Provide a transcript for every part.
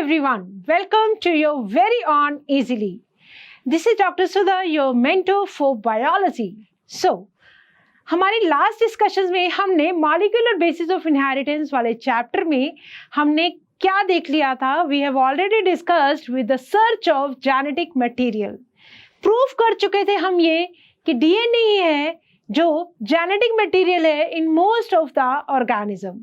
everyone. Welcome to your very own Easily. This is Dr. Sudha, your mentor for biology. So, हमारी last discussions में हमने molecular basis of inheritance वाले chapter में हमने क्या देख लिया था? We have already discussed with the search of genetic material. Proof कर चुके थे हम ये कि डीएनए ही है जो जेनेटिक मटेरियल है in most of the organism.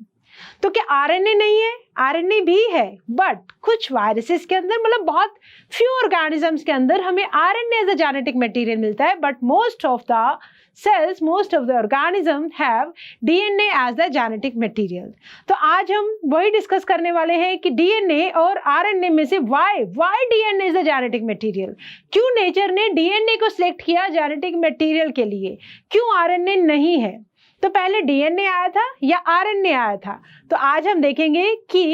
तो क्या आरएनए नहीं है? आरएनए भी है, बट कुछ वायरसेस के अंदर, मतलब बहुत फ्यू ऑर्गेनिजम्स के अंदर हमें RNA as a genetic material मिलता है, but most of the cells, most of the organisms have DNA as the genetic material. तो आज हम वही डिस्कस करने वाले हैं कि DNA और RNA में से why DNA is the genetic material? क्यों नेचर ने DNA को सिलेक्ट किया जेनेटिक मटेरियल के लिए, क्यों RNA नहीं है? तो पहले DNA आया था या RNA आया था? तो आज हम देखेंगे कि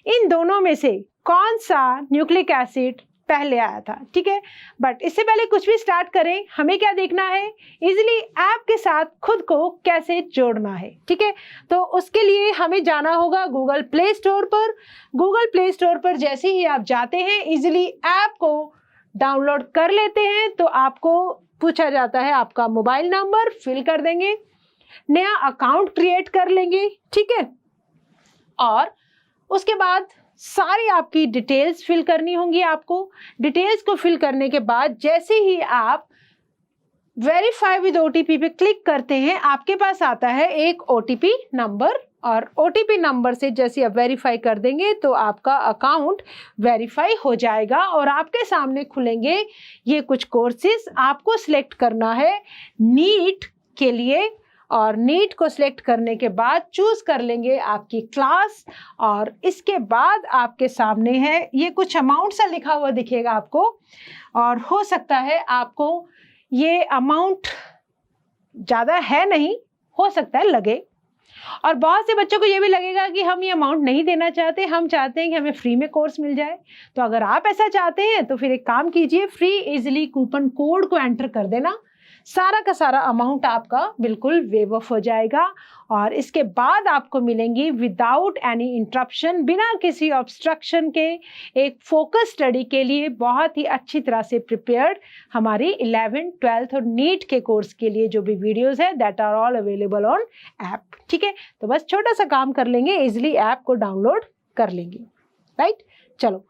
इन दोनों में से कौन सा न्यूक्लिक एसिड पहले आया था. ठीक है, बट इससे पहले कुछ भी स्टार्ट करें, हमें क्या देखना है? इजीली ऐप के साथ खुद को कैसे जोड़ना है. ठीक है, तो उसके लिए हमें जाना होगा गूगल प्ले स्टोर पर. गूगल प्ले स्टोर पर जैसे ही आप जाते हैं, इजीली ऐप को डाउनलोड कर लेते हैं, तो आपको पूछा जाता है आपका मोबाइल नंबर फिल कर देंगे, नया अकाउंट क्रिएट कर लेंगे. ठीक है, और उसके बाद सारी आपकी डिटेल्स फिल करनी होंगी. आपको डिटेल्स को फिल करने के बाद जैसे ही आप वेरीफाई विद ओटीपी पे क्लिक करते हैं, आपके पास आता है एक ओटीपी नंबर, और ओटीपी नंबर से जैसे आप वेरीफाई कर देंगे तो आपका अकाउंट वेरीफाई हो जाएगा और आपके सामने खुलेंगे ये कुछ कोर्सेज. आपको सिलेक्ट करना है नीट के लिए, और नीट को सिलेक्ट करने के बाद चूज कर लेंगे आपकी क्लास, और इसके बाद आपके सामने है ये कुछ अमाउंट सा लिखा हुआ दिखेगा आपको, और हो सकता है आपको ये अमाउंट ज़्यादा है नहीं, हो सकता है लगे, और बहुत से बच्चों को ये भी लगेगा कि हम ये अमाउंट नहीं देना चाहते, हम चाहते हैं कि हमें फ्री में कोर्स मिल जाए. तो अगर आप ऐसा चाहते हैं तो फिर एक काम कीजिए, फ्री इजीली कूपन कोड को एंटर कर देना, सारा का सारा अमाउंट आपका बिल्कुल वेव ऑफ हो जाएगा, और इसके बाद आपको मिलेंगी विदाउट एनी इंटरप्शन, बिना किसी ऑब्स्ट्रक्शन के, एक फोकस स्टडी के लिए बहुत ही अच्छी तरह से प्रिपेयर्ड हमारी 11th, 12th और नीट के कोर्स के लिए जो भी वीडियोस है that are all available on app. ठीक है, तो बस छोटा सा काम कर लेंगे, इजिली ऐप को डाउनलोड कर लेंगे. राइट, चलो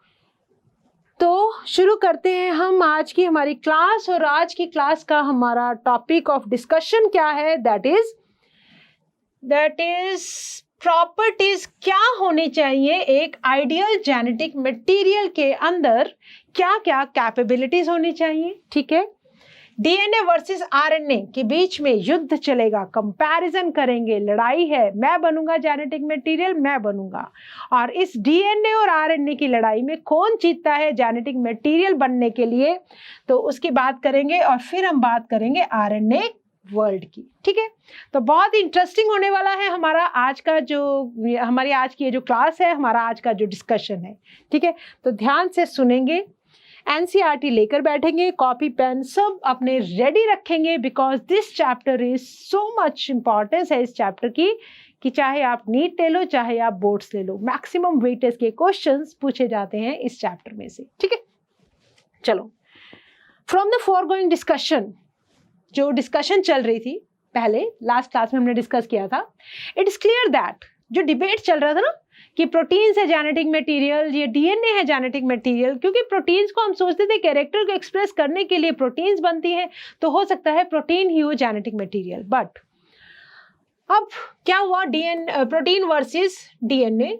तो शुरू करते हैं हम आज की हमारी क्लास. और आज की क्लास का हमारा टॉपिक ऑफ डिस्कशन क्या है? That is properties. क्या होनी चाहिए एक आइडियल जेनेटिक मटेरियल के अंदर, क्या क्या कैपेबिलिटीज होनी चाहिए. ठीक है, डीएनए वर्सेस आरएनए के बीच में युद्ध चलेगा, कंपैरिजन करेंगे, लड़ाई है, मैं बनूंगा जेनेटिक मटेरियल, मैं बनूंगा, और इस डीएनए और आरएनए की लड़ाई में कौन जीतता है जेनेटिक मटेरियल बनने के लिए, तो उसकी बात करेंगे. और फिर हम बात करेंगे आरएनए वर्ल्ड की. ठीक है, तो बहुत ही इंटरेस्टिंग होने वाला है हमारा आज का हमारी आज की जो क्लास है, हमारा आज का जो डिस्कशन है. ठीक है, तो ध्यान से सुनेंगे, एनसीईआरटी लेकर बैठेंगे, कॉपी पेन सब अपने रेडी रखेंगे, because this chapter is so much importance है इस चैप्टर की कि चाहे आप नीट ले लो, चाहे आप बोर्ड्स ले लो, मैक्सिमम वेटेज के क्वेश्चंस पूछे जाते हैं इस चैप्टर में से. ठीक है, चलो, फ्रॉम द फॉरगोइंग डिस्कशन, जो डिस्कशन चल रही थी पहले लास्ट क्लास में हमने डिस्कस किया था, इट इज क्लियर दैट जो डिबेट चल रहा था ना कि प्रोटीन्स है जेनेटिक मटेरियल, ये डीएनए है जेनेटिक मटेरियल, क्योंकि प्रोटीन्स को हम सोचते थे कैरेक्टर को एक्सप्रेस करने के लिए प्रोटीन्स बनती हैं, तो हो सकता है प्रोटीन ही हो जेनेटिक मटेरियल. बट अब क्या हुआ? Protein versus DNA,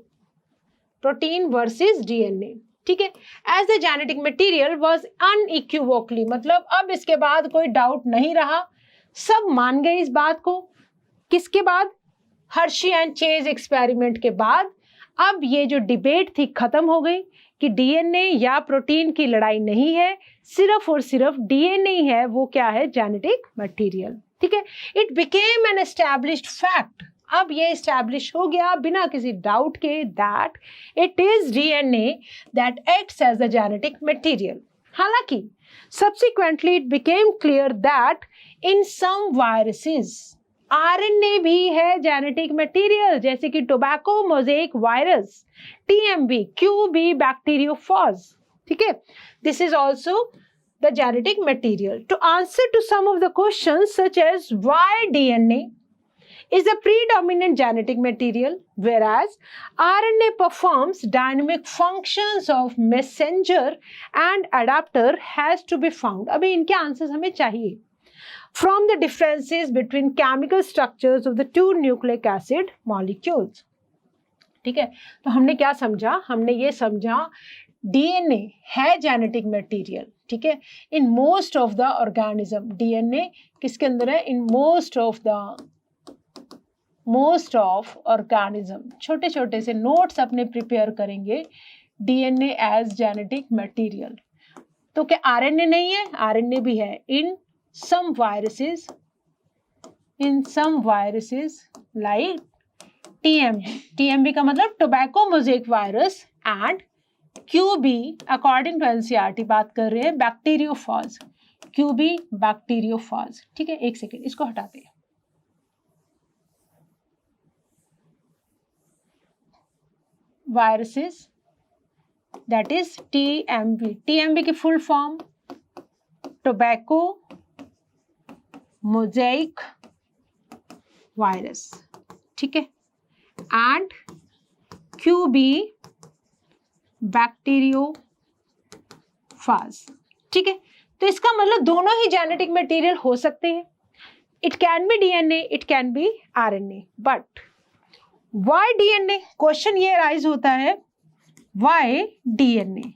protein versus DNA. ठीक है, as the genetic material was unequivocally, मतलब अब इसके बाद कोई डाउट नहीं रहा, सब मान गए इस बात को. किसके बाद? हर्शी एंड चेज एक्सपेरिमेंट के बाद अब ये जो डिबेट थी खत्म हो गई कि डीएनए या प्रोटीन की लड़ाई नहीं है, सिर्फ और सिर्फ डीएनए ही है वो क्या है? Genetic material. ठीक है, it became an established fact. अब ये एस्टैब्लिश हो गया बिना किसी डाउट के that it is DNA that acts as a genetic material. हालांकि subsequently it became clear that in some viruses, RNA भी है जेनेटिक मटेरियल, जैसे कि tobacco mosaic virus, TMV, QB bacteriophage, ठीक है, this is also the genetic material. To answer to some of the questions such as why DNA is the predominant genetic material, whereas RNA performs dynamic functions of messenger and adapter has to be found. अभी इनके answers हमें चाहिए. From the differences between chemical structures of the two nucleic acid molecules. ठीक है, तो हमने क्या समझा? हमने ये समझा डीएनए है जेनेटिक मटेरियल, ठीक है, in most of the organism. DNA किसके अंदर है? In most of organism. छोटे छोटे से नोट्स अपने प्रिपेयर करेंगे. DNA as genetic material. तो क्या आरएनए नहीं है? आरएनए भी है in some viruses like TMV. TMV का मतलब tobacco mosaic virus and QB, according to NCERT बात कर रहे हैं बैक्टीरियोफॉज, क्यूबी बैक्टीरियोफॉज. ठीक है, एक सेकेंड इसको हटाते हैं. Viruses that is TMV. TMV की full form tobacco mosaic virus, ठीक है, एंड क्यूबी बैक्टीरियोफाज. ठीक है, तो इसका मतलब दोनों ही जेनेटिक मटेरियल हो सकते हैं. It can be DNA, it can be RNA. But why DNA? Question ये राइज होता है, व्हाई डीएनए?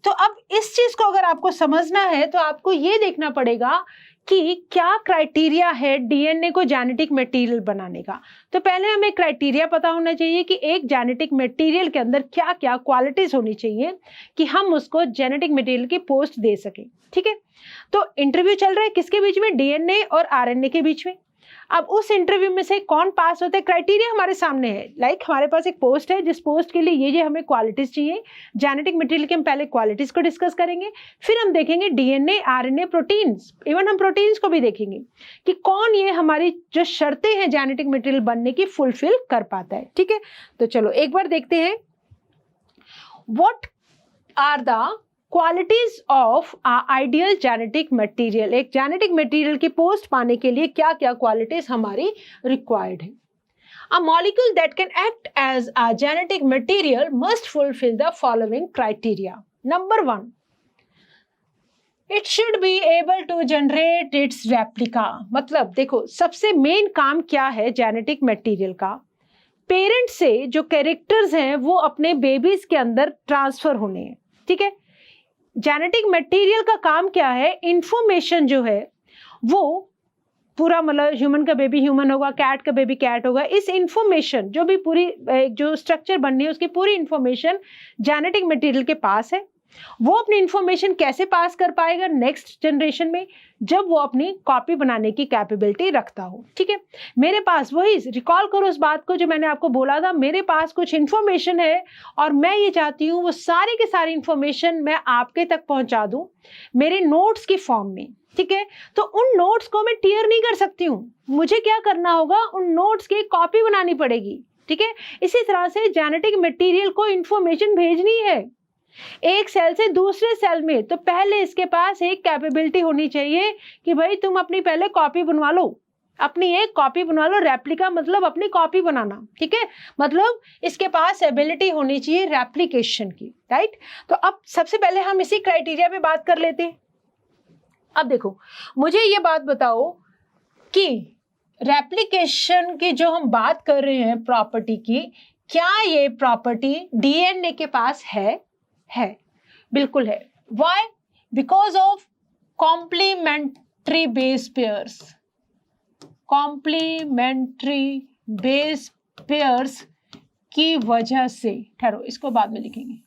तो अब इस चीज को अगर आपको समझना है तो आपको ये देखना पड़ेगा कि क्या क्राइटेरिया है डीएनए को जेनेटिक मटेरियल बनाने का. तो पहले हमें क्राइटेरिया पता होना चाहिए कि एक जेनेटिक मटेरियल के अंदर क्या क्या क्वालिटीज होनी चाहिए कि हम उसको जेनेटिक मटेरियल की पोस्ट दे सकें. ठीक है, तो इंटरव्यू चल रहा है किसके बीच में? डीएनए और आरएनए के बीच में. अब उस इंटरव्यू में से कौन पास होता है? क्राइटेरिया हमारे सामने है. लाइक हमारे पास एक पोस्ट है जिस पोस्ट के लिए ये हमें क्वालिटीज चाहिए. जेनेटिक मटेरियल के हम पहले क्वालिटीज को डिस्कस करेंगे, फिर हम देखेंगे डीएनए, आरएनए, प्रोटीन्स, इवन हम प्रोटीन्स को भी देखेंगे कि कौन ये हमारी जो शर्तें हैं जेनेटिक मटेरियल बनने की फुलफिल कर पाता है. ठीक है, तो चलो एक बार देखते हैं what are the qualities of ideal genetic material. एक जेनेटिक मटेरियल की पोस्ट पाने के लिए क्या क्या क्वालिटीज हमारी रिक्वायर्ड है. A molecule that can act as a genetic material must fulfil the following criteria. Number 1, it should be able to generate its replica. मतलब देखो, सबसे मेन काम क्या है जेनेटिक मटेरियल का? पेरेंट से जो कैरेक्टर्स हैं वो अपने बेबीज के अंदर ट्रांसफर होने हैं. ठीक है, जेनेटिक मटेरियल का काम क्या है? इंफॉर्मेशन जो है वो पूरा, मतलब ह्यूमन का बेबी ह्यूमन होगा, कैट का बेबी कैट होगा. इस इंफॉर्मेशन जो भी पूरी जो स्ट्रक्चर बननी है उसकी पूरी इंफॉर्मेशन जेनेटिक मटेरियल के पास है. वो अपनी इंफॉर्मेशन कैसे पास कर पाएगा नेक्स्ट जनरेशन में? जब वो अपनी कॉपी बनाने की कैपेबिलिटी रखता हो. ठीक है, मेरे पास वही, रिकॉल करो उस बात को जो मैंने आपको बोला था, मेरे पास कुछ इंफॉर्मेशन है और मैं ये चाहती हूँ वो सारी की सारी इंफॉर्मेशन मैं आपके तक पहुंचा दूं मेरे नोट्स की फॉर्म में. ठीक है, तो उन नोट्स को मैं टीयर नहीं कर सकती हूँ. मुझे क्या करना होगा? उन नोट्स की कॉपी बनानी पड़ेगी. ठीक है, इसी तरह से जेनेटिक मटेरियल को इंफॉर्मेशन भेजनी है एक सेल से दूसरे सेल में, तो पहले इसके पास एक कैपेबिलिटी होनी चाहिए कि भाई तुम अपनी पहले कॉपी बनवा लो, अपनी एक कॉपी बनवा लो. रेप्लिका मतलब अपनी कॉपी बनाना. ठीक है, मतलब इसके पास एबिलिटी होनी चाहिए रेप्लिकेशन की. राइट, तो अब सबसे पहले हम इसी क्राइटेरिया पे बात कर लेते हैं. अब देखो, मुझे ये बात बताओ कि रेप्लिकेशन की जो हम बात कर रहे हैं प्रॉपर्टी की, क्या ये प्रॉपर्टी डीएनए के पास है? बिल्कुल है. Why? Because of complementary base pairs. complementary base pairs की वजह से, ठहरो इसको बाद में लिखेंगे,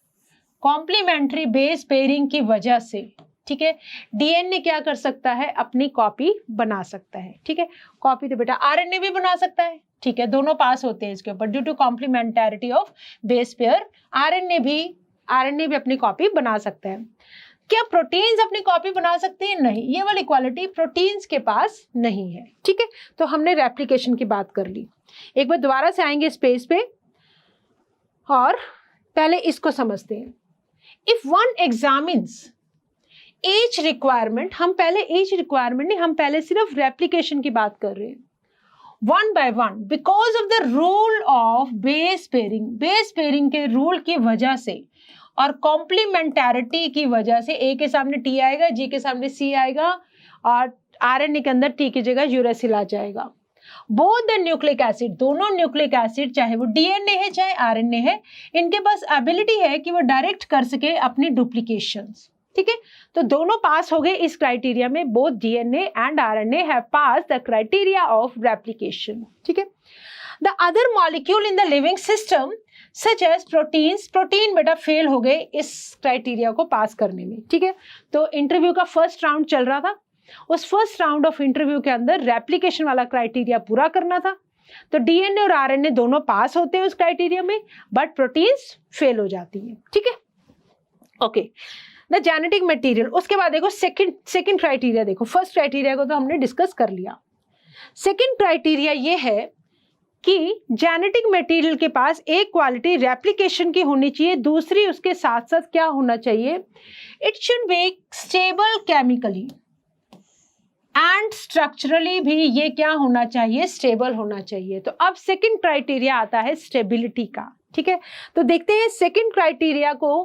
complementary base pairing की वजह से. ठीक है, डीएनए क्या कर सकता है? अपनी कॉपी बना सकता है. ठीक है, कॉपी तो बेटा आरएनए भी बना सकता है. ठीक है, दोनों पास होते हैं इसके ऊपर due to complementarity of base pair. RNA भी अपनी कॉपी बना सकते हैं. क्या प्रोटीन्स अपनी कॉपी बना सकते हैं? नहीं, ये वाली क्वालिटी प्रोटीन्स के पास नहीं है। ठीक है, तो हमने रेप्लिकेशन की बात कर ली। एक बार दोबारा से आएंगे इस पेज पे और पहले इसको समझते हैं। If one examines as requirement, हम पहले एज रिक्वायरमेंट नहीं, हम पहले सिर्फ रेप्लिकेशन की बात कर रहे हैं। One by one, because of the rule of base pairing के रूल की वजह से और कॉम्प्लीमेंटैरिटी की वजह से ए के सामने टी आएगा, जी के सामने सी आएगा और आरएनए के अंदर टी की जगह यूरेसिल आ जाएगा। बोथ द न्यूक्लिक एसिड, दोनों न्यूक्लिक एसिड चाहे वो डीएनए है चाहे आरएनए है, इनके पास एबिलिटी है कि वो डायरेक्ट कर सके अपनी डुप्लीकेशंस। ठीक है, तो दोनों पास हो गए इस क्राइटेरिया में। Both DNA and RNA have pass the criteria of replication. ठीक है, the other molecule in the living system such as proteins, protein बेटा फेल हो गए इस क्राइटेरिया को पास करने में। ठीक है, तो इंटरव्यू का फर्स्ट राउंड चल रहा था, उस फर्स्ट राउंड ऑफ इंटरव्यू के अंदर रेप्लिकेशन वाला क्राइटेरिया पूरा करना था। तो डीएनए और आरएनए दोनों पास होते हैं उस क्राइटेरिया में, बट प्रोटीन्स फेल हो जाती हैं। ठीक है, ओके, द जेनेटिक मटेरियल। उसके बाद देखो सेकंड क्राइटेरिया देखो, फर्स्ट क्राइटेरिया को तो हमने डिस्कस कर लिया। सेकंड क्राइटेरिया ये है कि जेनेटिक मटेरियल के पास एक क्वालिटी रेप्लिकेशन की होनी चाहिए, दूसरी उसके साथ साथ क्या होना चाहिए, it should be stable chemically and structurally भी ये क्या होना चाहिए, स्टेबल होना चाहिए। तो अब सेकंड क्राइटेरिया आता है स्टेबिलिटी का। ठीक है, तो देखते हैं सेकंड क्राइटेरिया को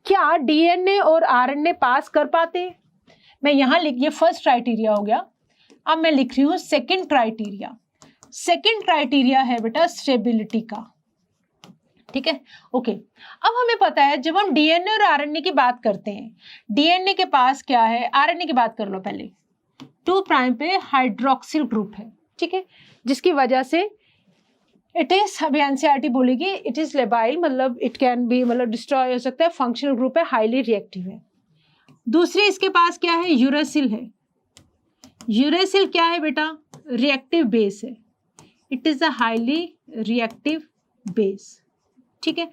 क्या डीएनए और आरएनए पास कर पाते हैं। मैं यहाँ लिख, ये फर्स्ट क्राइटेरिया हो गया, अब मैं लिख रही हूँ सेकंड क्राइटेरिया। सेकंड क्राइटेरिया है बेटा स्टेबिलिटी का। ठीक है, ओके, अब हमें पता है जब हम डीएनए और आरएनए की बात करते हैं, डीएनए के पास क्या है, आरएनए की बात कर लो पहले, 2 प्राइम पे हाइड्रोक्सिल ग्रुप है। ठीक है, जिसकी वजह से इट इज, अभी एनसीईआरटी बोलेगी इट इज लेबाइल, मतलब इट कैन बी, मतलब डिस्ट्रॉय हो सकता है, फंक्शनल ग्रुप है, हाईली रिएक्टिव है। दूसरी इसके पास क्या है, यूरेसिल है। यूरेसिल क्या है बेटा, रिएक्टिव बेस है, it is a highly reactive base. ठीक है,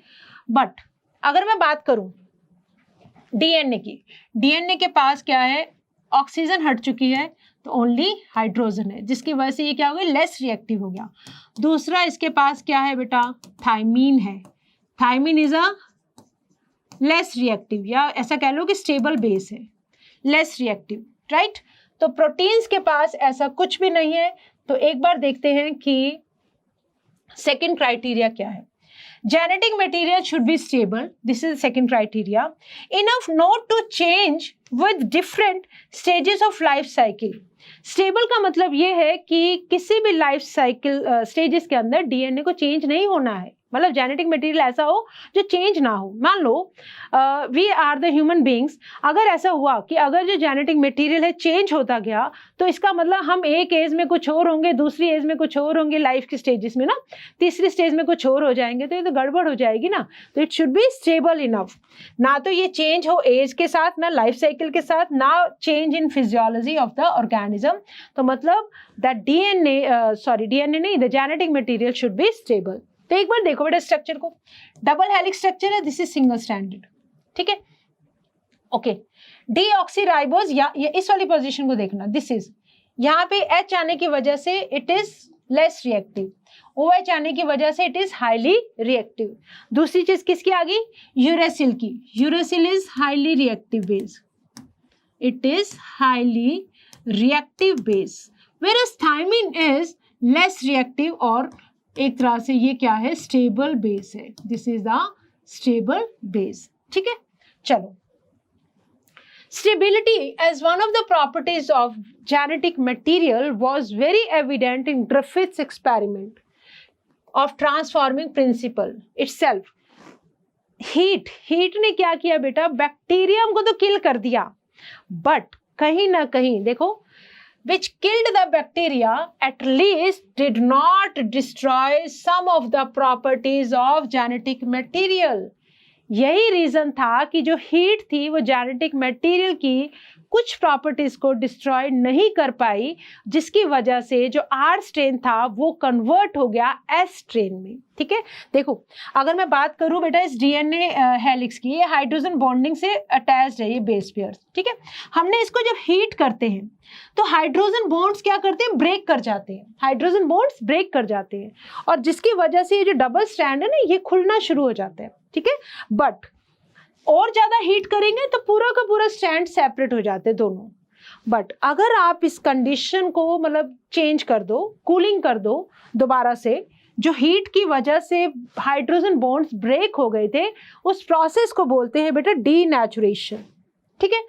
बट अगर मैं बात करूं डीएनए की, डीएनए के पास क्या है, ऑक्सीजन हट चुकी है तो ओनली हाइड्रोजन है, जिसकी वजह से ये क्या हो गया, लेस रिएक्टिव हो गया। दूसरा इसके पास क्या है बेटा, थायमीन है। Thymine is a less reactive, या ऐसा कह लो कि स्टेबल बेस है, लेस रिएक्टिव, राइट। तो प्रोटीन्स के पास ऐसा कुछ भी नहीं है। तो एक बार देखते हैं कि सेकंड क्राइटेरिया क्या है। Genetic material should be stable. This is the second criteria. Enough not to change with different stages of life cycle. Stable का मतलब ये है कि किसी भी लाइफ साइकिल स्टेजेस के अंदर डीएनए को चेंज नहीं होना है, मतलब जेनेटिक मटेरियल ऐसा हो जो चेंज ना हो। मान लो we are the human beings, अगर ऐसा हुआ कि अगर जो जेनेटिक मटेरियल है चेंज होता गया, तो इसका मतलब हम एक एज में कुछ और होंगे, दूसरी एज में कुछ और होंगे, लाइफ के स्टेजेस में ना, तीसरी स्टेज में कुछ और हो जाएंगे, तो ये तो गड़बड़ हो जाएगी ना। तो it should be stable enough, ना तो ये चेंज हो एज के साथ, ना लाइफ साइकिल के साथ, ना change in physiology of the organism. तो मतलब दैट डीएनए नहीं, the genetic material should be stable. तो एक बार देखो बेटा स्ट्रक्चर को, डबल हेलिक्स स्ट्रक्चर है, दिस इज सिंगल स्ट्रैंडेड। ठीक है, ओके, डीऑक्सीराइबोज, या इस वाली पोजीशन को देखना, दिस इज, यहाँ पे H आने की वजह से it is less reactive, OH आने की वजह से इट इज हाईली रिएक्टिव। दूसरी चीज किसकी आ गई, यूरेसिल की। Uracil is highly reactive base, it is highly reactive base, whereas thymine is less reactive, और एक तरह से ये क्या है, स्टेबल बेस है। This is the stable base. ठीक है, चलो, stability as one of the properties of genetic material was very evident in Griffith's experiment of transforming principle itself. Heat ने क्या किया बेटा, बैक्टीरियम को तो किल कर दिया, बट कहीं ना कहीं देखो, which killed the bacteria at least did not destroy some of the properties of genetic material. यही रीजन था कि जो हीट थी वो जेनेटिक मटेरियल की कुछ प्रॉपर्टीज को डिस्ट्रॉय नहीं कर पाई, जिसकी वजह से जो आर स्ट्रेन था वो कन्वर्ट हो गया एस स्ट्रेन में। ठीक है, देखो अगर मैं बात करूं बेटा इस डीएनए हेलिक्स की, ये हाइड्रोजन बॉन्डिंग से अटैच्ड है ये बेस पेयर्स। ठीक है, हमने इसको जब हीट करते हैं तो हाइड्रोजन बॉन्ड्स क्या करते हैं, ब्रेक कर जाते हैं, हाइड्रोजन बॉन्ड्स ब्रेक कर जाते हैं, और जिसकी वजह से ये जो डबल स्ट्रैंड है ना ये खुलना शुरू हो जाता है। ठीक है, बट और ज्यादा हीट करेंगे तो पूरा का पूरा स्ट्रैंड सेपरेट हो जाते हैं दोनों। बट अगर आप इस कंडीशन को मतलब चेंज कर दो, कूलिंग कर दो दोबारा से, जो हीट की वजह से हाइड्रोजन बॉन्ड्स ब्रेक हो गए थे, उस प्रोसेस को बोलते हैं बेटा डीनेचुरेशन। ठीक है,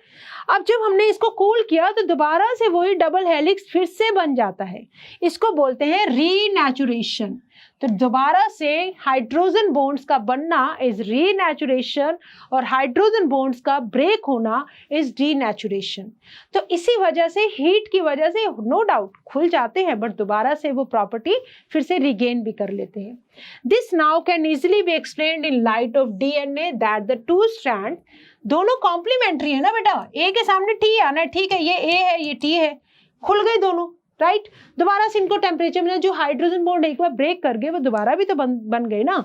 अब जब हमने इसको कूल किया तो दोबारा से वही डबल हेलिक्स फिर से बन जाता है, इसको बोलते हैं रीनेचुरेशन। तो दोबारा से हाइड्रोजन बॉन्ड्स का बनना इज रीनेचुरेशन और हाइड्रोजन बॉन्ड्स का ब्रेक होना इज डीनेचुरेशन। तो इसी वजह से हीट की वजह से नो डाउट खुल जाते हैं, बट दोबारा से वो प्रॉपर्टी फिर से रिगेन भी कर लेते हैं। This now can easily be explained in light of DNA that the two strand दोनों कॉम्प्लीमेंट्री है ना बेटा, ए के सामने टी आना है, ठीक है, ये ए है ये टी है, खुल गए दोनों, राइट। दोबारा से इनको टेम्परेचर में जो हाइड्रोजन बॉन्ड एक बार ब्रेक कर गए वो दोबारा भी तो बन गए ना,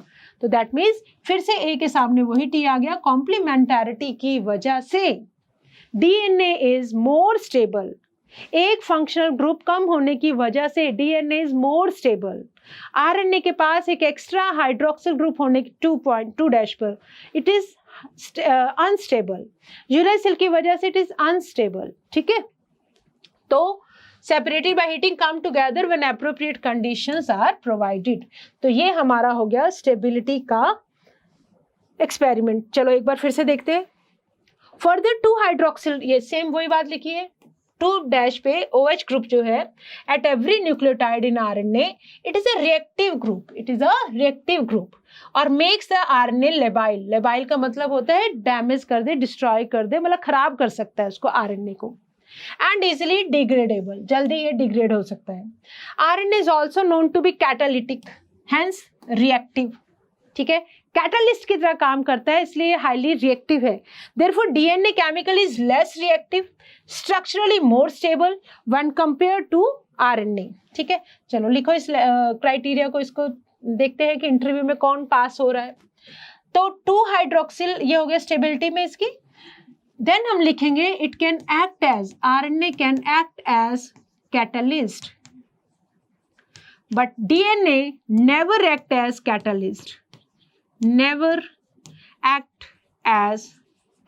तो दैट मीन्स फिर से ए के सामने वही टी आ गया। कॉम्प्लीमेंटैरिटी की वजह से डीएनए इज मोर स्टेबल, एक फंक्शनल ग्रुप कम होने की वजह से DNA is more stable. RNA के पास एक एक्स्ट्रा हाइड्रोक्सिल ग्रुप होने की 2.2' पर इट इज अनस्टेबल, यूरेसिल की वजह से इट इज अनस्टेबल। ठीक है, तो separated by heating come together when appropriate conditions are provided. तो ये हमारा हो गया स्टेबिलिटी का एक्सपेरिमेंट। चलो एक बार फिर से देखते हैं। फर्दर 2 हाइड्रोक्सिल, ये सेम वही बात लिखी है, 2' पे OH ग्रुप जो है at every nucleotide in RNA it is a reactive group, it is a reactive group और makes the RNA labile. Labile का मतलब होता है डैमेज कर दे, डिस्ट्रॉय कर दे, मतलब खराब कर सकता है उसको आरएनए को, एंड इजिली डिग्रेडेबल, जल्दी ये डिग्रेड हो सकता है। RNA is also known to be catalytic, hence reactive. ठीक है, कैटालिस्ट की तरह काम करता है इसलिए हाईली रिएक्टिव है। Therefore DNA chemical is less reactive, structurally more stable when compare to RNA. ठीक है, चलो लिखो इस क्राइटेरिया को, इसको देखते हैं कि इंटरव्यू में कौन पास हो रहा है। तो 2 हाइड्रोक्सिल ये हो गया स्टेबिलिटी में इसकी। देन हम लिखेंगे it can act as, RNA can act as catalyst, but DNA never act as catalyst, never act as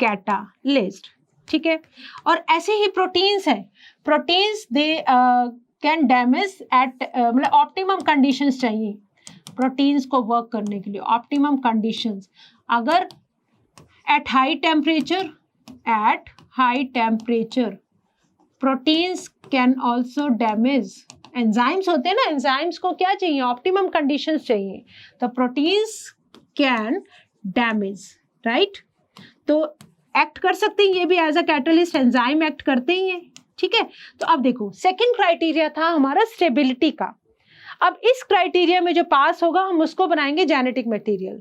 catalyst. ठीक है, और ऐसे ही प्रोटीन्स है, proteins they can damage at मतलब ऑप्टिमम कंडीशंस चाहिए प्रोटीन्स को वर्क करने के लिए, ऑप्टिमम कंडीशंस। अगर at high temperature proteins can also damage, enzymes होते हैं ना, एंजाइम्स को क्या चाहिए, ऑप्टिमम कंडीशंस चाहिए, तो प्रोटीन्स कैन डैमेज, राइट। तो एक्ट कर सकते हैं ये भी as a catalyst, enzyme act करते ही हैं। ठीक है, तो अब देखो सेकंड क्राइटेरिया था हमारा स्टेबिलिटी का। अब इस क्राइटेरिया में जो पास होगा हम उसको बनाएंगे जेनेटिक मटेरियल।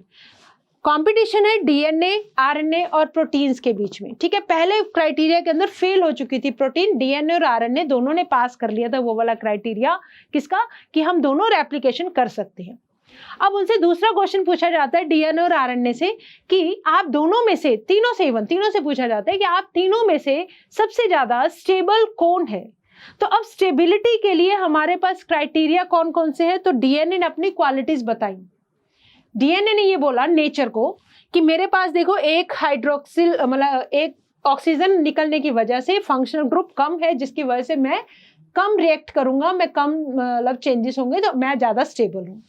कंपटीशन है डीएनए, आरएनए और प्रोटीन्स के बीच में। ठीक है, पहले क्राइटेरिया के अंदर फेल हो चुकी थी प्रोटीन, डीएनए और आरएनए दोनों ने पास कर लिया था वो वाला क्राइटेरिया, किसका, कि हम दोनों रेप्लिकेशन कर सकते हैं। अब उनसे दूसरा क्वेश्चन पूछा जाता है डीएनए और आरएनए से कि आप दोनों में से, तीनों से पूछा जाता है कि आप तीनों में से सबसे ज्यादा स्टेबल कौन है। तो अब स्टेबिलिटी के लिए हमारे पास क्राइटेरिया कौन कौन से हैं, तो डीएनए ने अपनी क्वालिटीज बताई। डीएनए ने ये बोला नेचर को कि मेरे पास देखो एक हाइड्रोक्सिल मतलब एक ऑक्सीजन निकलने की वजह से फंक्शनल ग्रुप कम है, जिसकी वजह से मैं कम रिएक्ट करूंगा, मैं कम मतलब चेंजेस होंगे, तो मैं ज्यादा स्टेबल हूँ।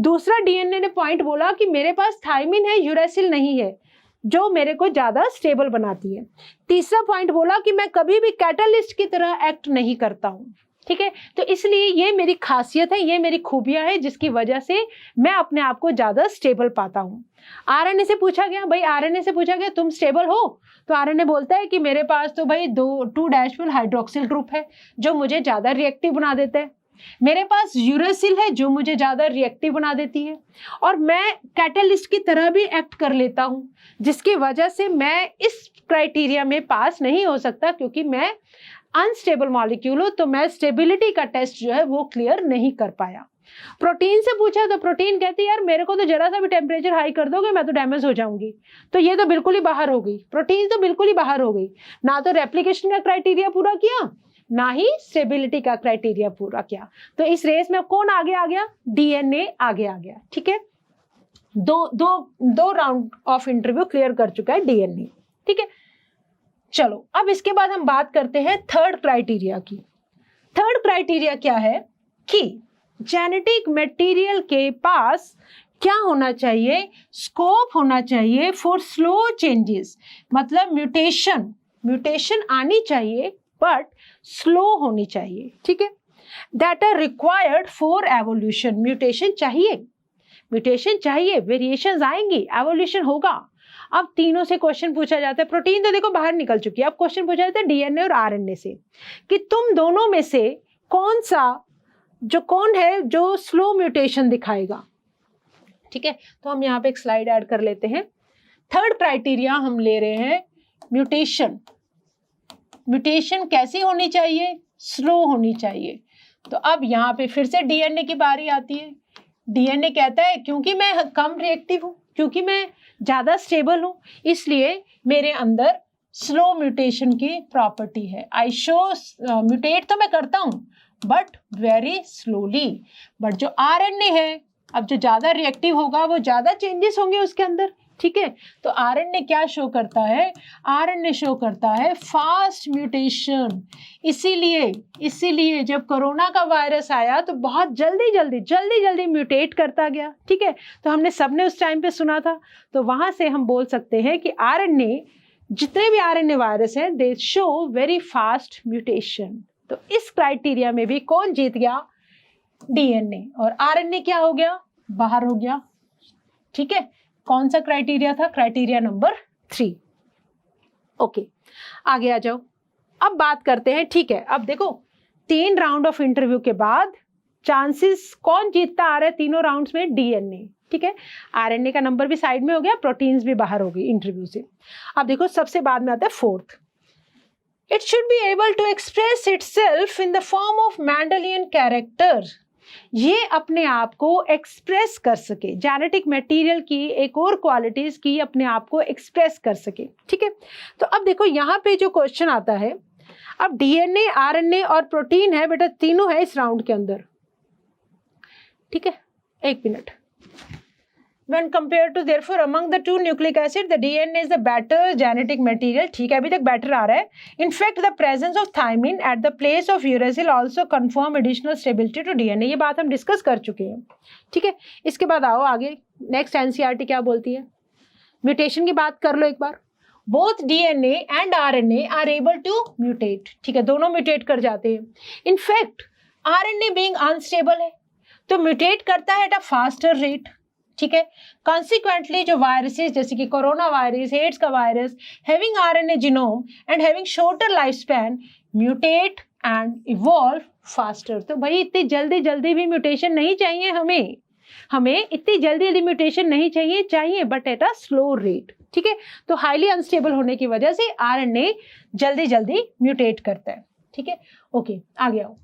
दूसरा डीएनए ने पॉइंट बोला कि मेरे पास थायमिन है, यूरेसिल नहीं है, जो मेरे को ज्यादा स्टेबल बनाती है। तीसरा पॉइंट बोला कि मैं कभी भी कैटलिस्ट की तरह एक्ट नहीं करता हूँ। ठीक है, तो इसलिए ये मेरी खासियत है, ये मेरी खूबियां है, जिसकी वजह से मैं अपने आप को ज्यादा स्टेबल पाता हूँ। आरएनए से पूछा गया, भाई आरएनए से पूछा गया तुम स्टेबल हो, तो आरएनए बोलता है कि मेरे पास तो भाई 2' हाइड्रोक्सिल ग्रुप है जो मुझे ज्यादा रिएक्टिव बना देता है। मेरे पास यूरेसिल है जो मुझे ज़्यादा रिएक्टिव बना देती है, और मैं कैटलिस्ट की तरह भी एक्ट कर लेता हूँ, जिसकी वजह से मैं इस क्राइटेरिया में पास नहीं हो सकता, क्योंकि मैं अनस्टेबल मॉलिक्यूल हूँ, तो मैं स्टेबिलिटी का टेस्ट जो है वो क्लियर नहीं कर पाया। प्रोटीन से पूछा तो प्रोटीन कहती है यार मेरे को तो जरा सा भी टेम्परेचर हाई कर दोगे मैं तो डैमेज हो जाऊंगी, तो ये तो बिल्कुल ही बाहर हो गई, प्रोटीन तो बिल्कुल ही बाहर हो गई, ना तो रेप्लिकेशन का क्राइटेरिया पूरा किया, ना ही स्टेबिलिटी का क्राइटेरिया पूरा किया। तो इस रेस में कौन आगे आ गया? डीएनए आगे आ गया। ठीक है, दो राउंड ऑफ इंटरव्यू क्लियर कर चुका है डीएनए। ठीक है, चलो अब इसके बाद हम बात करते हैं थर्ड क्राइटेरिया की। थर्ड क्राइटेरिया क्या है कि जेनेटिक मटेरियल के पास क्या होना चाहिए? स्कोप होना चाहिए फॉर स्लो चेंजेस, मतलब म्यूटेशन आनी चाहिए बट स्लो होनी चाहिए। ठीक है, that are required for evolution. Mutation चाहिए, वेरिएशंस आएंगी, एवोल्यूशन होगा। अब तीनों से क्वेश्चन पूछा जाता है, प्रोटीन तो देखो बाहर निकल चुकी है, अब क्वेश्चन पूछा जाता है डीएनए और आरएनए से कि तुम दोनों में से कौन है जो स्लो म्यूटेशन दिखाएगा। ठीक है, तो हम यहाँ पे एक स्लाइड ऐड कर लेते हैं। थर्ड क्राइटेरिया हम ले रहे हैं म्यूटेशन कैसी होनी चाहिए? स्लो होनी चाहिए। तो अब यहाँ पे फिर से डीएनए की बारी आती है। डीएनए कहता है क्योंकि मैं कम रिएक्टिव हूँ, क्योंकि मैं ज़्यादा स्टेबल हूँ, इसलिए मेरे अंदर स्लो म्यूटेशन की प्रॉपर्टी है। आई शो म्यूटेट तो मैं करता हूँ बट वेरी स्लोली। बट जो आरएनए है, अब जो ज़्यादा रिएक्टिव होगा वो ज़्यादा चेंजेस होंगे उसके अंदर। ठीक है, तो आरएनए क्या शो करता है? आरएनए शो करता है फास्ट म्यूटेशन। इसीलिए जब कोरोना का वायरस आया तो बहुत जल्दी म्यूटेट करता गया। ठीक है, तो हमने सबने उस टाइम पे सुना था, तो वहाँ से हम बोल सकते हैं कि आरएनए, जितने भी आरएनए वायरस हैं, दे शो वेरी फास्ट म्यूटेशन। तो इस क्राइटेरिया में भी कौन जीत गया? डीएनए। और आरएनए क्या हो गया? बाहर हो गया। ठीक है, कौन सा क्राइटेरिया था? Criteria number 3। ओके, आगे आ जाओ। अब बात करते हैं। ठीक है, अब देखो 3 राउंड ऑफ इंटरव्यू के बाद चांसेस कौन जीतता आ रहा है तीनों राउंड्स में? डीएनए। ठीक है, आरएनए का नंबर भी साइड में हो गया, प्रोटीन्स भी बाहर हो गई इंटरव्यू से। अब देखो सबसे बाद में आता है fourth, it should be able to express itself in the form of Mendelian character। ये अपने आप को एक्सप्रेस कर सके, जेनेटिक मटेरियल की एक और क्वालिटीज की अपने आप को एक्सप्रेस कर सके। ठीक है, तो अब देखो यहाँ पे जो क्वेश्चन आता है, अब डीएनए, आरएनए और प्रोटीन है बेटा, तीनों है इस राउंड के अंदर। ठीक है, एक minute. When compared to therefore among the two nucleic acid, the DNA is the better genetic material। ठीक है, अभी तक better आ रहा है। In fact, the presence of thymine at the place of uracil also confirm additional stability to DNA। ये बात हम discuss कर चुके हैं। ठीक है, इसके बाद आओ आगे, नेक्स्ट एनसीईआरटी क्या बोलती है? म्यूटेशन की बात कर लो एक बार। Both DNA and RNA are able to mutate। ठीक है, दोनों म्यूटेट कर जाते हैं। In fact, RNA being unstable है तो म्यूटेट करता है एट अ फास्टर रेट। ठीक है, कॉन्सिक्वेंटली जो वायरसेस जैसे कि कोरोना वायरस, एड्स का virus, having RNA genome and having shorter life span, mutate and evolve faster. तो भाई इतनी जल्दी भी म्यूटेशन नहीं चाहिए हमें इतनी जल्दी म्यूटेशन नहीं चाहिए but at a slow rate. ठीक है, तो हाईली अनस्टेबल होने की वजह से आरएनए जल्दी म्यूटेट करता है। ठीक है, ओके, आगे आओ।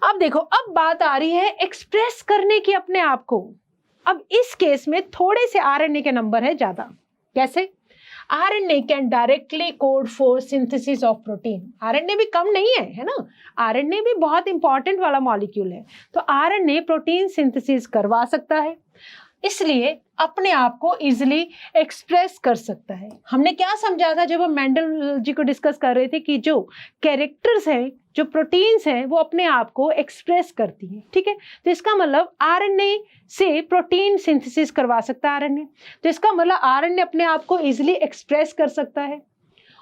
अब देखो, अब बात आ रही है एक्सप्रेस करने की अपने आप को। अब इस केस में थोड़े से आरएनए के नंबर है ज्यादा। कैसे? RNA can directly code for synthesis of protein. RNA भी कम नहीं है ना, आरएनए भी बहुत इंपॉर्टेंट वाला मॉलिक्यूल है, तो आरएनए प्रोटीन सिंथेसिस करवा सकता है, इसलिए अपने आप को इजिली एक्सप्रेस कर सकता है। हमने क्या समझा था जब हम मेंडल जी को डिस्कस कर रहे थे कि जो कैरेक्टर्स हैं, जो प्रोटीन्स हैं, वो अपने आप को एक्सप्रेस करती हैं। ठीक है, तो इसका मतलब आरएनए से प्रोटीन सिंथेसिस करवा सकता है आरएनए, तो इसका मतलब आरएनए अपने आप को इजिली एक्सप्रेस कर सकता है।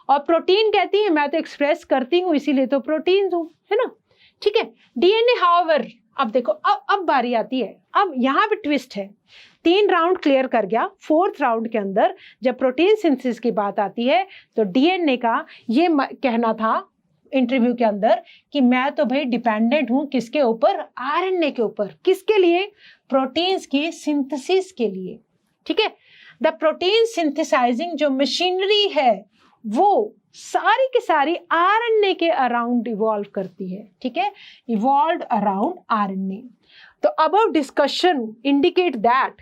और प्रोटीन कहती है मैं तो एक्सप्रेस करती हूँ इसीलिए तो प्रोटीन हूँ, है ना। ठीक है, डीएनए हाउएवर, अब देखो अब बारी आती है। अब यहाँ पे ट्विस्ट है, 3 राउंड क्लियर कर गया, 4th राउंड के अंदर जब प्रोटीन सिंथेसिस की बात आती है तो डीएनए का ये कहना था इंटरव्यू के अंदर कि मैं तो भाई डिपेंडेंट हूं किसके ऊपर, आरएनए के ऊपर। किसके लिए? प्रोटीन्स की सिंथेसिस के लिए, ठीक है। द प्रोटीन सिंथेसाइजिंग जो मशीनरी है वो सारी की सारी आरएनए के अराउंड इवॉल्व करती है, ठीक है, इवॉल्व अराउंड आरएनए। तो अबव डिस्कशन इंडिकेट दैट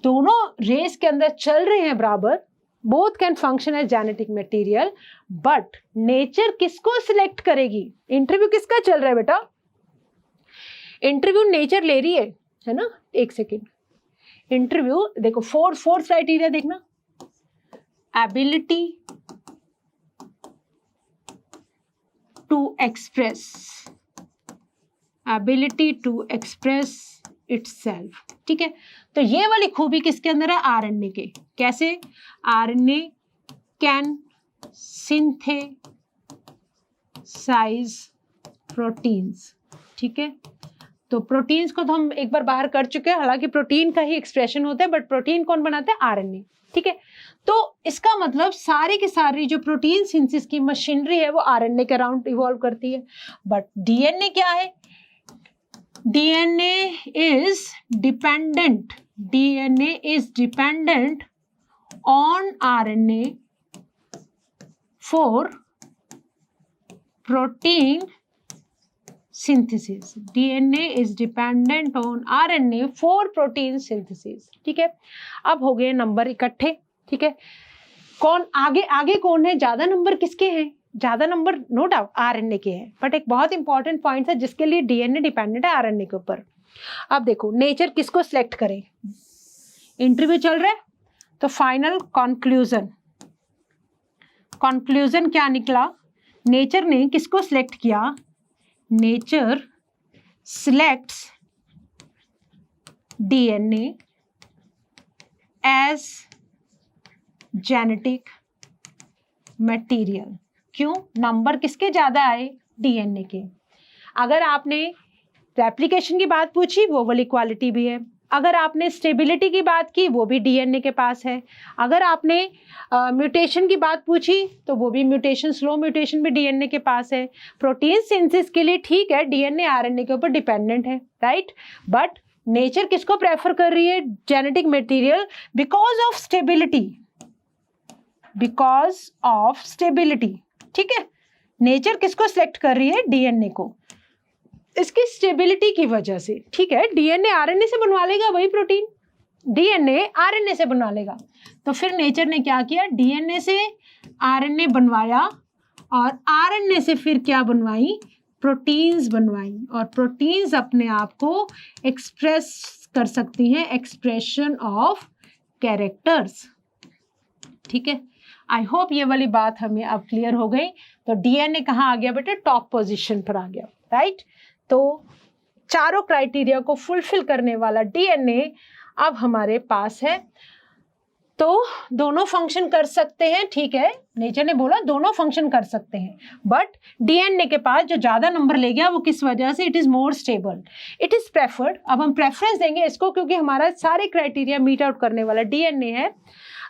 दोनों रेस के अंदर चल रहे हैं बराबर, both can function as genetic material, but nature किसको सिलेक्ट करेगी? इंटरव्यू किसका चल रहा है बेटा? इंटरव्यू नेचर ले रही है ना। एक सेकेंड, इंटरव्यू देखो, फोर्थ क्राइटेरिया देखना, ability to express, ability to express itself, ठीक है। तो ये वाली खूबी किसके अंदर है? आरएनए के। कैसे? आरएनए कैन सिंथेसाइज प्रोटीन्स, ठीक है। तो प्रोटीन्स को तो हम एक बार बाहर कर चुके हैं, हालांकि प्रोटीन का ही एक्सप्रेशन होता है, बट प्रोटीन कौन बनाते हैं? आरएनए, ठीक है। तो इसका मतलब सारी की सारी जो प्रोटीन सिंथेसिस की मशीनरी है वो आरएनए के अराउंड इवॉल्व करती है। बट डीएनए क्या है? DNA is dependent on RNA for protein synthesis. DNA is dependent on RNA for protein synthesis, ठीक है। अब हो गए नंबर इकट्ठे, ठीक है। कौन आगे कौन है? ज्यादा नंबर किसके हैं? ज्यादा नंबर नो डाउट आरएनए के हैं, बट एक बहुत इंपॉर्टेंट पॉइंट है जिसके लिए डीएनए डिपेंडेंट है आरएनए के ऊपर। अब देखो नेचर किसको सिलेक्ट करे? इंटरव्यू चल रहा है, तो फाइनल कंक्लूजन क्या निकला? नेचर ने किसको सिलेक्ट किया? Nature selects DNA as genetic material. क्यों? नंबर किसके ज्यादा आए? डीएनए के। अगर आपने रेप्लिकेशन की बात पूछी वो वाली क्वालिटी भी है, अगर आपने स्टेबिलिटी की बात की वो भी डीएनए के पास है, अगर आपने म्यूटेशन की बात पूछी तो वो भी म्यूटेशन, स्लो म्यूटेशन भी डीएनए के पास है। प्रोटीन सिंथेसिस के लिए ठीक है डीएनए आरएनए के ऊपर डिपेंडेंट है, राइट। बट नेचर किसको प्रेफर कर रही है? Genetic material, because of stability, ठीक है। नेचर किसको सिलेक्ट कर रही है? डीएनए को, इसकी स्टेबिलिटी की वजह से, ठीक है। डीएनए आरएनए से बनवा लेगा वही प्रोटीन, डीएनए आरएनए से बनवा लेगा। तो फिर नेचर ने क्या किया? डीएनए से आरएनए बनवाया और आरएनए से फिर क्या बनवाई? प्रोटीन्स बनवाई। और प्रोटीन्स अपने आप को एक्सप्रेस कर सकती हैं, एक्सप्रेशन ऑफ कैरेक्टर्स, ठीक है। आई होप ये वाली बात हमें अब क्लियर हो गई। तो डीएनए कहाँ आ गया बेटे? टॉप पोजीशन पर आ गया, राइट। तो चारों क्राइटेरिया को फुलफिल करने वाला डीएनए अब हमारे पास है। तो दोनों फंक्शन कर सकते हैं, ठीक है। नेचर ने बोला दोनों फंक्शन कर सकते हैं, बट डीएनए के पास जो ज्यादा नंबर ले गया वो किस वजह से? It is more stable, it is preferred. अब हम प्रेफरेंस देंगे इसको क्योंकि हमारा सारे क्राइटेरिया मीट आउट करने वाला डीएनए है।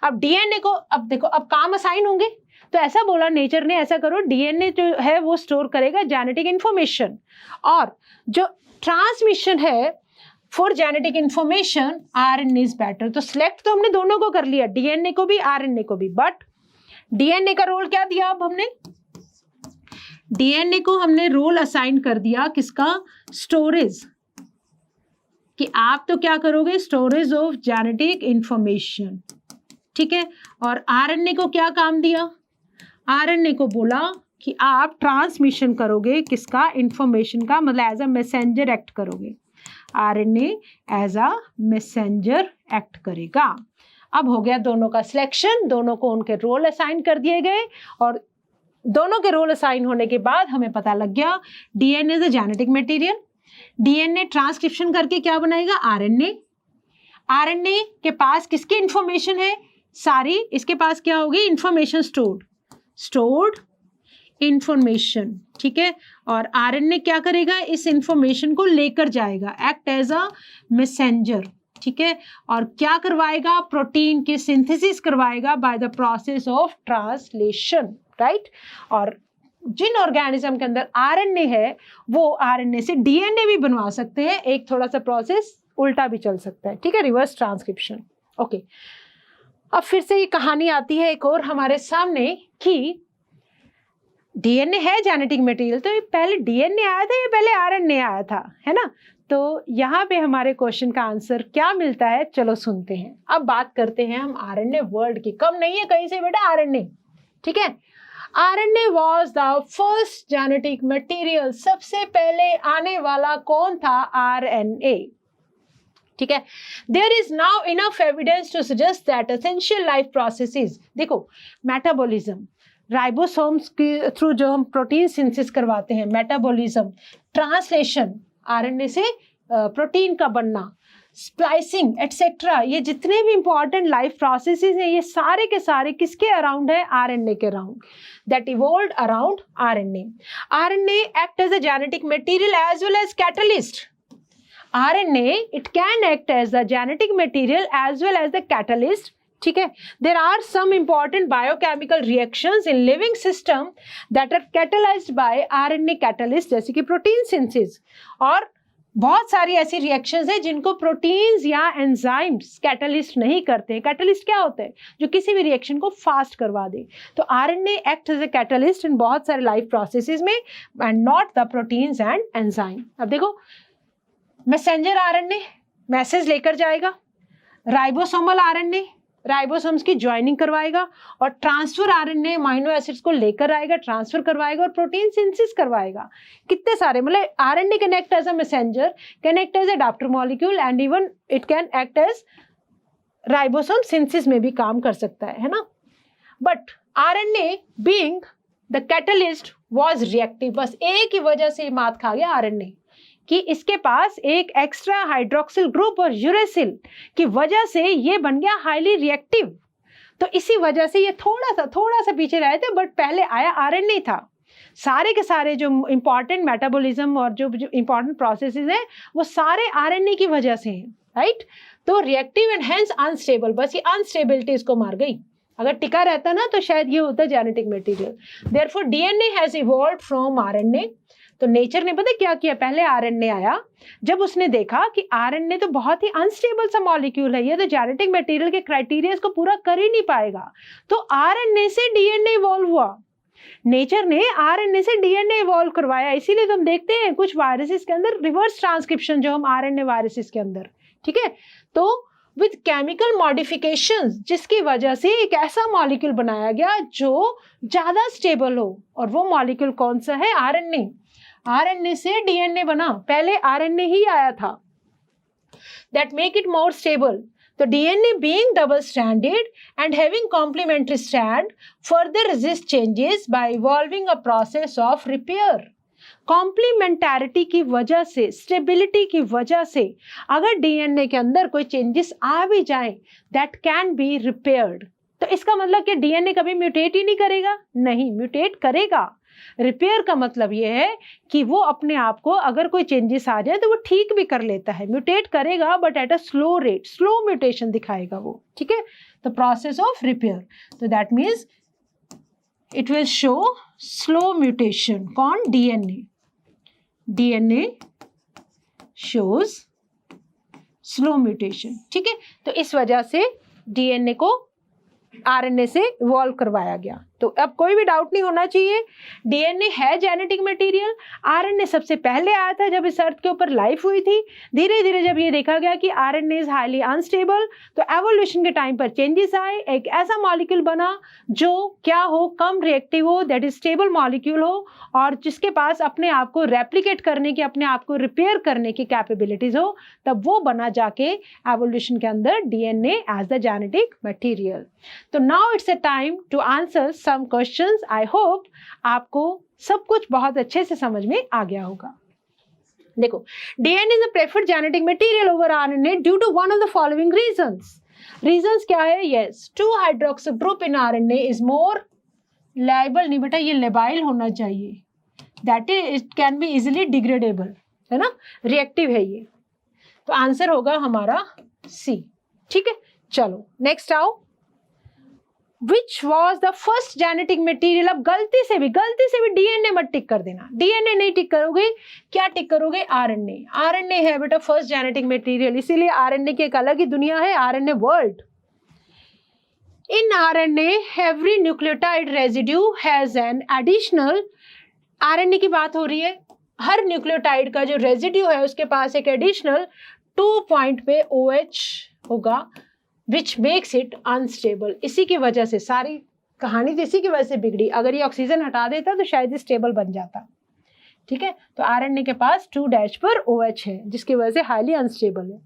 अब डीएनए को अब देखो, अब काम असाइन होंगे, तो ऐसा बोला नेचर ने, ऐसा करो डीएनए जो है वो स्टोर करेगा जेनेटिक इंफॉर्मेशन, और जो ट्रांसमिशन है for genetic information RNA is better. तो सिलेक्ट तो हमने दोनों को कर लिया, डीएनए को भी आरएनए को भी, बट डीएनए का रोल क्या दिया? अब हमने डीएनए को हमने रोल असाइन कर दिया किसका? स्टोरेज, कि आप तो क्या करोगे? स्टोरेज ऑफ जेनेटिक इंफॉर्मेशन, ठीक है। और आरएनए को क्या काम दिया? आरएनए को बोला कि आप ट्रांसमिशन करोगे किसका? इंफॉर्मेशन का, मतलब एज अ मैसेंजर एक्ट करोगे। RNA as a messenger act करेगा। अब हो गया दोनों का सिलेक्शन, दोनों को उनके रोल असाइन कर दिए गए, और दोनों के रोल असाइन होने के बाद हमें पता लग गया DNA is a genetic material. DNA transcription करके क्या बनाएगा? आरएनए। आरएनए के पास किसकी इंफॉर्मेशन है? सारी, इसके पास क्या होगी? इंफॉर्मेशन स्टोर्ड इंफॉर्मेशन, ठीक है। और आरएनए क्या करेगा? इस इंफॉर्मेशन को लेकर जाएगा, एक्ट एज अ मैसेंजर, ठीक है। और क्या करवाएगा? प्रोटीन की सिंथेसिस करवाएगा by the process of translation, right. और जिन ऑर्गेनिज्म के अंदर आरएनए है वो आरएनए से डीएनए भी बनवा सकते हैं। एक थोड़ा सा प्रोसेस उल्टा भी चल सकता है, ठीक है, रिवर्स ट्रांसक्रिप्शन। ओके, अब फिर से ये कहानी आती है एक और हमारे सामने कि डीएनए है जेनेटिक मटेरियल, तो ये पहले डीएनए आया था या पहले आरएनए आया था, है ना। तो यहाँ पे हमारे क्वेश्चन का आंसर क्या मिलता है, चलो सुनते हैं। अब बात करते हैं हम आरएनए वर्ड की। कम नहीं है कहीं से बेटा आरएनए, ठीक है। RNA was the first genetic material, सबसे पहले आने वाला कौन था, आरएनए, ठीक है। There is now enough evidence to suggest that essential life processes, देखो मेटाबॉलिज्म, राइबोसोम्स के थ्रू जो हम प्रोटीन सिंथेसिस करवाते हैं, मेटाबॉलिज्म, ट्रांसलेशन, आरएनए से प्रोटीन का बनना, स्प्लाइसिंग एटसेट्रा, ये जितने भी इंपॉर्टेंट लाइफ प्रोसेसेस हैं ये सारे के सारे किसके अराउंड है, आरएनए के around, that evolved around RNA. RNA act as a genetic material as well as catalyst. RNA, it can act as the genetic material as well as the catalyst, ठीक है। There are some important biochemical reactions in living system that are catalyzed by RNA catalyst, जैसे कि protein synthesis, और बहुत सारी ऐसी reactions हैं जिनको प्रोटीन्स या एंजाइम्स कैटलिस्ट नहीं करते हैं। कैटलिस्ट क्या होता है, जो किसी भी रिएक्शन को फास्ट करवा दे। तो RNA act as a catalyst इन बहुत सारे लाइफ प्रोसेसेस में, and not the proteins and enzyme. अब देखो, मैसेंजर आरएनए मैसेज लेकर जाएगा, राइबोसोमल आरएनए राइबोसोम्स की ज्वाइनिंग करवाएगा, और ट्रांसफर आरएनए अमीनो एसिड्स को लेकर आएगा, ट्रांसफर करवाएगा और प्रोटीन सिंथेसिस करवाएगा। कितने सारे, मतलब RNA can act as a messenger, can act as a adapter molecule, and even it can act as ribosome synthesis में भी काम कर सकता है ना। But RNA being the catalyst was reactive, बस एक ही वजह से मात खा गया आरएनए कि इसके पास एक एक्स्ट्रा हाइड्रोक्सिल ग्रुप और यूरेसिल की वजह से ये बन गया हाईली रिएक्टिव। तो इसी वजह से ये थोड़ा सा पीछे रहे थे, बट पहले आया आरएनए था। सारे के सारे जो इंपॉर्टेंट मेटाबॉलिज्म और जो इंपॉर्टेंट प्रोसेसेस हैं वो सारे आरएनए की वजह से हैं, राइट। तो रिएक्टिव एंड हेंस अनस्टेबल, बस ये अनस्टेबिलिटी इसको मार गई। अगर टिका रहता ना तो शायद ये होता genetic material. Therefore DNA has evolved from RNA. तो नेचर ने पता क्या किया, पहले आरएनए आया, जब उसने देखा कि आरएनए तो बहुत ही अनस्टेबल सा मॉलिक्यूल है, ये तो जेनेटिक मटेरियल के क्राइटेरिया को पूरा कर ही नहीं पाएगा, तो आरएनए से डीएनए इवॉल्व हुआ। नेचर ने आरएनए से डीएनए इवॉल्व करवाया। इसीलिए तुम देखते हैं कुछ वायरसेस के अंदर रिवर्स ट्रांसक्रिप्शन, जो हम आरएनए वायरसेस के अंदर, ठीक है। तो विद केमिकल मॉडिफिकेशंस, जिसकी वजह से एक ऐसा मॉलिक्यूल बनाया गया जो ज्यादा स्टेबल हो, और वो मॉलिक्यूल कौन सा है, आरएनए। आरएनए से डीएनए बना, पहले आरएनए ही आया था, that make it more stable. तो DNA being double stranded and having complementary strand further resist changes by evolving a process of repair. Complementarity की वजह से, स्टेबिलिटी की वजह से अगर डीएनए के अंदर कोई चेंजेस आ भी जाए, दैट कैन बी रिपेयर्ड। तो इसका मतलब कि डीएनए कभी म्यूटेट ही नहीं करेगा, नहीं, म्यूटेट करेगा। रिपेयर का मतलब ये है कि वो अपने आप को, अगर कोई चेंजेस आ जाए तो वो ठीक भी कर लेता है। म्यूटेट करेगा but at a slow rate, slow mutation दिखाएगा वो, ठीक है। तो प्रोसेस ऑफ रिपेयर, तो that means it will show slow mutation. कौन, DNA. DNA shows slow mutation, ठीक है। तो इस वजह से डीएनए को आरएनए से इवॉल्व करवाया गया। तो अब कोई भी डाउट नहीं होना चाहिए, डीएनए है जेनेटिक मटेरियल। आरएनए सबसे पहले आया था जब इस अर्थ के ऊपर लाइफ हुई थी। धीरे धीरे जब ये देखा गया कि आरएनए इज हाईली अनस्टेबल, तो एवोल्यूशन के टाइम पर चेंजेस आए, एक ऐसा मॉलिक्यूल बना जो क्या हो, कम रिएक्टिव हो, दैट इज स्टेबल मॉलिक्यूल हो, और जिसके पास अपने आप को रेप्लिकेट करने की, अपने आप को रिपेयर करने की कैपेबिलिटीज हो, तब वो बना जाके एवोल्यूशन के अंदर DNA as the genetic material. तो now it's a time to answer some questions. I hope आपको सब कुछ बहुत अच्छे से समझ में आ गया होगा। देखो, DNA is a preferred genetic material over RNA due to one of the following reasons. Reasons क्या है? Yes, 2-hydroxy group in RNA is more liable, नहीं बेटा, ये labile होना चाहिए, that is it can be easily degradable, है ना, reactive है ये। तो आंसर होगा हमारा C, ठीक है। चलो नेक्स्ट आओ, which was the first genetic material. अब गलती से भी डीएनए मत टिक कर देना, डीएनए नहीं टिक करोगे, क्या टिक करोगे, आरएनए। आरएनए है बेटा फर्स्ट जेनेटिक मटीरियल, इसीलिए आरएनए की एक अलग ही दुनिया है, RNA world. In RNA every nucleotide residue has an additional, RNA की बात हो रही है, हर न्यूक्लियोटाइड का जो रेजिड्यू है उसके पास एक एडिशनल 2 पॉइंट पे OH होगा, विच मेक्स इट अनस्टेबल। इसी की वजह से सारी कहानी तो इसी की वजह से बिगड़ी, अगर ये ऑक्सीजन हटा देता तो शायद ये स्टेबल बन जाता। ठीक है, तो आरएनए के पास 2' पर OH है, जिसकी वजह से हाईली अनस्टेबल है।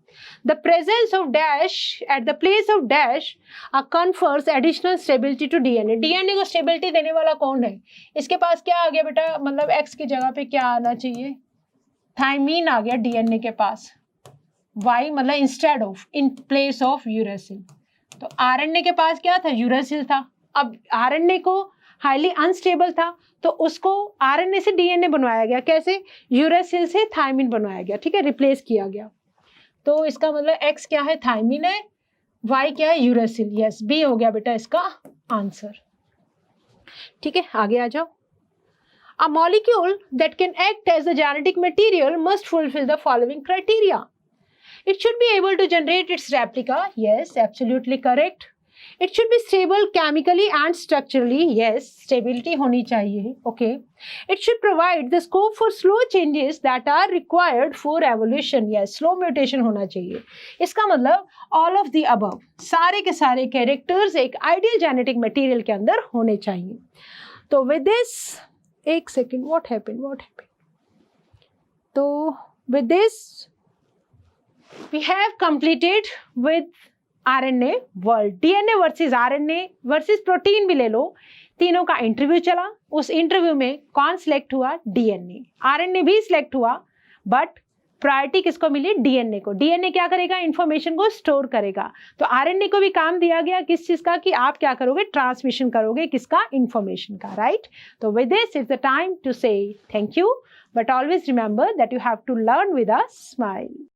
The presence of dash at the place of dash confers additional stability to DNA. DNA को स्टेबिलिटी देने वाला कौन है, इसके पास क्या आ गया बेटा, मतलब X की जगह पे क्या आना चाहिए, थायमीन आ गया डीएनए के पास, Y मतलब instead of, in place of uracil. तो आरएनए के पास क्या था, यूरेसिल था। अब आरएनए को हाईली अनस्टेबल था तो उसको आरएनए से डीएनए बनवाया गया, कैसे, यूरेसिल से थायमीन बनवाया गया। ठीक है, रिप्लेस किया गया। तो इसका मतलब X क्या है, थायमीन है, Y क्या है, यूरेसिल। यस, B हो गया बेटा इसका आंसर। ठीक है, आगे आ जाओ। A molecule that can act as a genetic material must fulfill the following criteria. It should be able to generate its replica. Yes, absolutely correct. It should be stable chemically and structurally. Yes, stability होनी चाहिए. Okay. It should provide the scope for slow changes that are required for evolution. Yes, slow mutation होना चाहिए. इसका मतलब all of the above, सारे के सारे characters एक ideal genetic material के अंदर होने चाहिए. तो with this, एक second, what happened? तो with this, we have completed with RNA world. DNA versus RNA versus protein भी ले लो, तीनों का इंटरव्यू चला। उस इंटरव्यू में कौन सिलेक्ट हुआ, DNA। RNA भी सिलेक्ट हुआ, बट प्रायोरिटी किसको मिली, DNA को। DNA क्या करेगा, इंफॉर्मेशन को स्टोर करेगा। तो RNA को भी काम दिया गया किस चीज का, कि आप क्या करोगे, ट्रांसमिशन करोगे किसका, इंफॉर्मेशन का, राइट। तो with this it's the time to say thank you, but always remember that you have to learn with a smile.